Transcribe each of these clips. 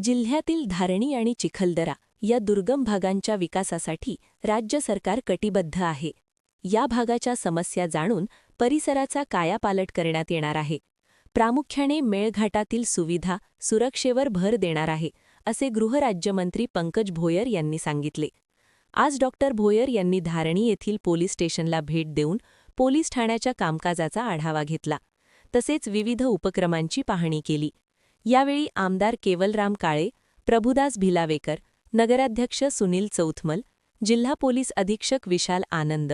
जिल्ह्यातील धारणी आणि चिखलदरा या दुर्गम भागांच्या विकासासाठी राज्य सरकार कटिबद्ध आहे. या भागाच्या समस्या जाणून परिसराचा कायापालट करण्यात येणार आहे. प्रामुख्याने मेळघाटातील सुविधा, सुरक्षेवर भर देणार आहे, असे गृहराज्यमंत्री पंकज भोयर यांनी सांगितले. आज डॉक्टर भोयर यांनी धारणी येथील पोलीस स्टेशनला भेट देऊन पोलीस ठाण्याच्या कामकाजाचा आढावा घेतला. तसेच विविध उपक्रमांची पाहणी केली. यावेळी आमदार केवलराम काळे, प्रभुदास भिलावेकर, नगराध्यक्ष सुनील चौथमल, जिल्हा पोलीस अधीक्षक विशाल आनंद,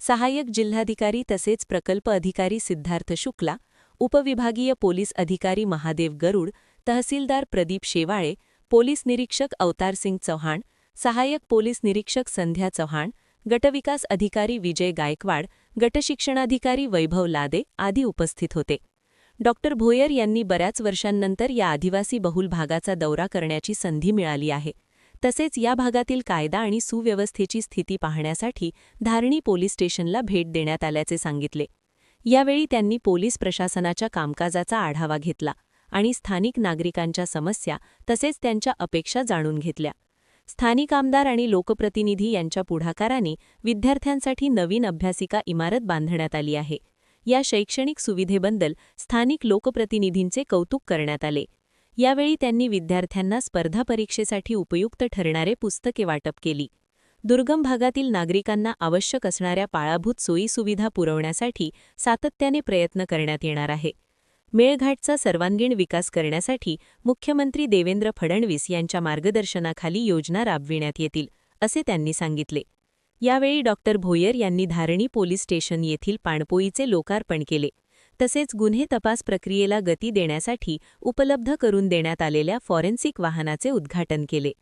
सहाय्यक जिल्हाधिकारी तसेच प्रकल्प अधिकारी सिद्धार्थ शुक्ला, उपविभागीय पोलीस अधिकारी महादेव गरुड, तहसीलदार प्रदीप शेवाळे, पोलीस निरीक्षक अवतारसिंग चौहान, सहाय्यक पोलीस निरीक्षक संध्या चौहान, गटविकास अधिकारी विजय गायकवाड, गटशिक्षणाधिकारी वैभव लादे आदी उपस्थित होते. डॉक्टर भोयर यांनी बऱ्याच वर्षांनंतर या आदिवासी बहुल भागाचा दौरा करण्याची संधी मिळाली आहे. तसेच या भागातील कायदा आणि सुव्यवस्थेची स्थिती पाहण्यासाठी धारणी पोलीस स्टेशनला भेट देण्यात आल्याचे सांगितले. यावेळी त्यांनी पोलीस प्रशासनाच्या कामकाजाचा आढावा घेतला आणि स्थानिक नागरिकांच्या समस्या तसेच त्यांच्या अपेक्षा जाणून घेतल्या. स्थानिक आमदार आणि लोकप्रतिनिधी यांच्या पुढाकाराने विद्यार्थ्यांसाठी नवीन अभ्यासिका इमारत बांधण्यात आली आहे. या शैक्षणिक सुविधेबद्दल स्थानिक लोकप्रतिनिधींचे कौतुक करण्यात आले. यावेळी त्यांनी विद्यार्थ्यांना स्पर्धा परीक्षेसाठी उपयुक्त ठरणारे पुस्तके वाटप केली. दुर्गम भागातील नागरिकांना आवश्यक असणाऱ्या पायाभूत सोयीसुविधा पुरवण्यासाठी सातत्याने प्रयत्न करण्यात येणार आहे. मेळघाटचा सर्वांगीण विकास करण्यासाठी मुख्यमंत्री देवेंद्र फडणवीस यांच्या मार्गदर्शनाखाली योजना राबविण्यात येतील, असे त्यांनी सांगितले. यावेळी डॉक्टर भोयर यांनी धारणी पोलीस स्टेशन येथील पाणपोईचे लोकार्पण केले. तसेच गुन्हे तपास प्रक्रियेला गती देण्यासाठी उपलब्ध करून देण्यात आलेल्या फॉरेन्सिक वाहनाचे उद्घाटन केले.